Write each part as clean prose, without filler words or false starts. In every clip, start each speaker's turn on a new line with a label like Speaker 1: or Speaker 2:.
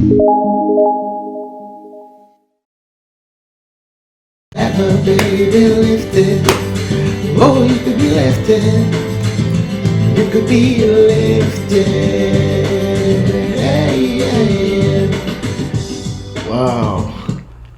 Speaker 1: Never, baby, lifted. Oh, you could be lifted. You could be lifted. Hey, hey, hey. Wow.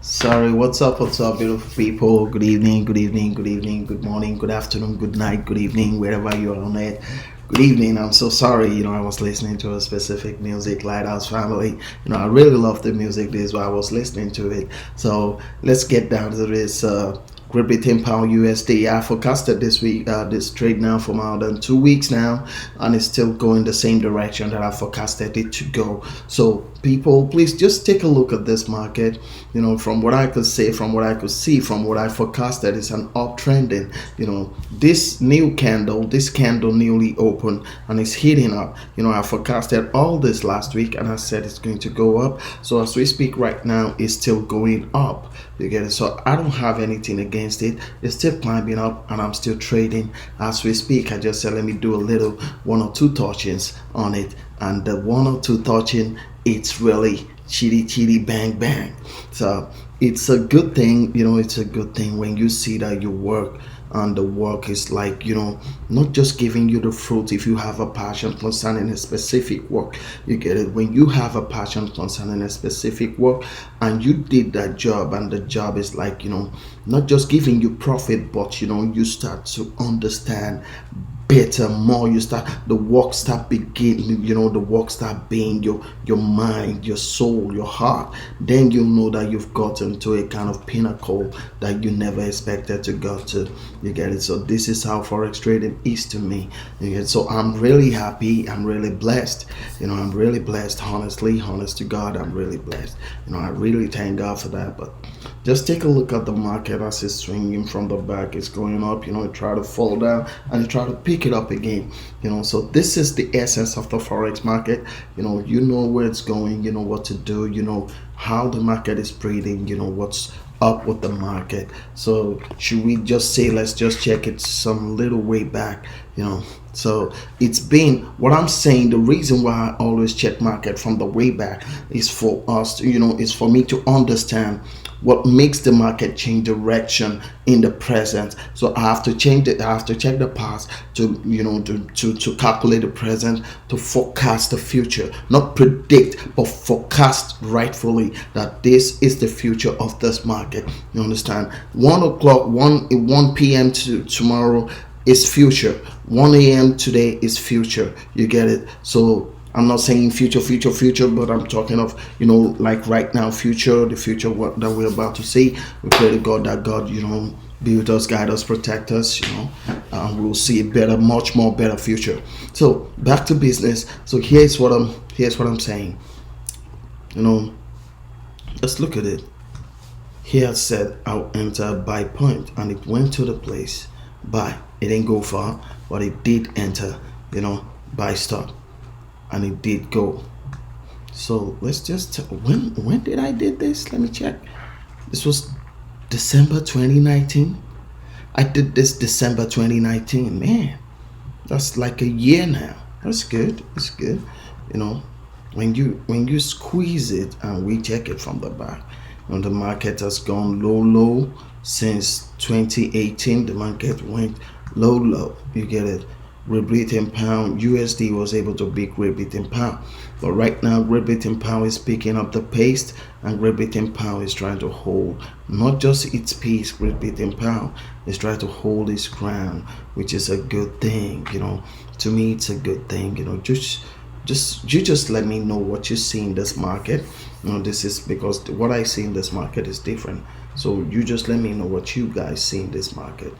Speaker 1: Sorry, what's up, beautiful people? Good evening, good evening, good evening, good morning, good afternoon, good night, good evening, wherever you are on it. Good evening. I'm so sorry, I was listening to a specific music, Lighthouse Family. I really love the music. This is why I was listening to it. So let's get down to this. Great Britain pound USD. I forecasted this week, this trade now for more than 2 weeks now, and it's still going the same direction that I forecasted it to go. So people, please just take a look at this market. From what I could say, from what I could see, from what I forecasted, it's an uptrending. This new candle, this candle newly open, and it's heating up. I forecasted all this last week, and I said it's going to go up. So as we speak right now, it's still going up. You get it? So I don't have anything against it. It's still climbing up, and I'm still trading as we speak. I just said let me do a little one or two touchings on it, and the one or two touching, it's really chitty bang bang. So it's a good thing. It's a good thing when you see that you work, and the work is like, not just giving you the fruit. If you have a passion concerning a specific work, you get it. When you have a passion concerning a specific work and you did that job, and the job is like, not just giving you profit, but you start to understand better, more. You start, the work start beginning, the work start being your mind, your soul, your heart. Then you know that you've gotten to a kind of pinnacle that you never expected to go to. You get it? So this is how Forex trading is to me. You get it? So I'm really happy. I'm really blessed. I'm really blessed. Honestly, honest to God, I'm really blessed. I really thank God for that. But just take a look at the market as it's swinging from the back. It's going up. It try to fall down, and it try to pick it up again. So this is the essence of the Forex market. You know where it's going. You know what to do. You know how the market is trading. What's up with the market. So should we just say, let's just check it some little way back. So it's been, what I'm saying, the reason why I always check market from the way back is for us to, is for me to understand what makes the market change direction in the present. So I have to change it. I have to check the past to to calculate the present, to forecast the future, not predict, but forecast rightfully that this is the future of this market. You understand? 1 p.m. to tomorrow is future. 1 a.m. today is future. You get it? So I'm not saying future, but I'm talking of, like right now, future, the future what that we're about to see. We pray to God that God, be with us, guide us, protect us, and we'll see a better, much more better future. So back to business. So here's what I'm saying. Just look at it. Here it said I'll enter buy point, and it went to the place buy. It didn't go far, but it did enter, buy stop. And it did go. So let's just, when did I did this? Let me check. This was December 2019. I did this December 2019. Man, that's like a year now. That's good. It's good. When you squeeze it, and we check it from the back, the market has gone low since 2018. The market went low. You get it? Great Britain pound USD was able to beat Great Britain pound, but right now Great Britain pound is picking up the pace, and Great Britain pound is trying to hold not just its peace. Great Britain pound is trying to hold its ground, which is a good thing. To me, it's a good thing. Just let me know what you see in this market. This is because what I see in this market is different. So you just let me know what you guys see in this market.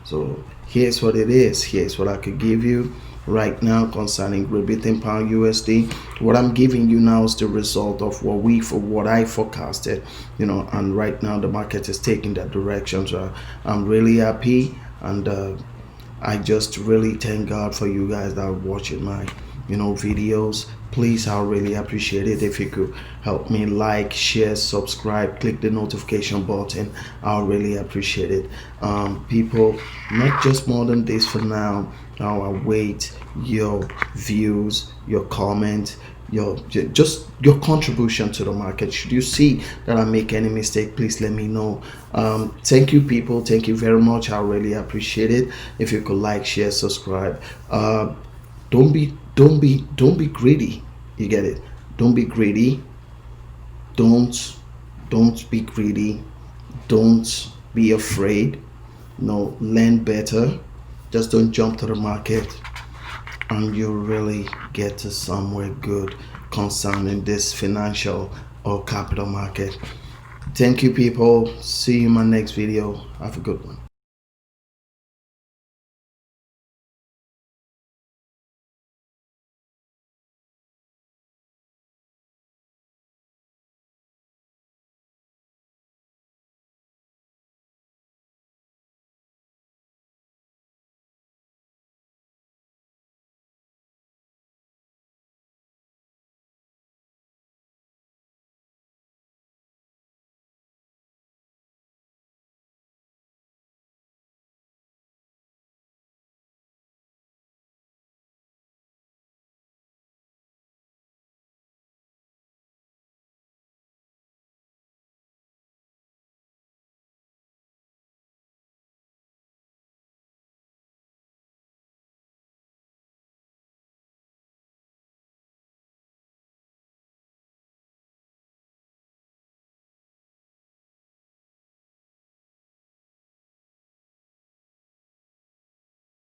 Speaker 1: So here's what it is. Here's what I could give you right now concerning Great Britain pound USD. What I'm giving you now is the result of what I forecasted. And right now the market is taking that direction. So I'm really happy, and I just really thank God for you guys that are watching my videos. Please, I'll really appreciate it if you could help me like, share, subscribe, click the notification button. I'll really appreciate it. People, not just more than this for now. I'll await your views, your comment, just your contribution to the market. Should you see that I make any mistake, please let me know. Thank you, people. Thank you very much. I really appreciate it. If you could like, share, subscribe. Don't be greedy. You get it? Don't be greedy. Don't be greedy. Don't be afraid. No, learn better. Just don't jump to the market, and you really get to somewhere good concerning this financial or capital market. Thank you, people. See you in my next video. Have a good one.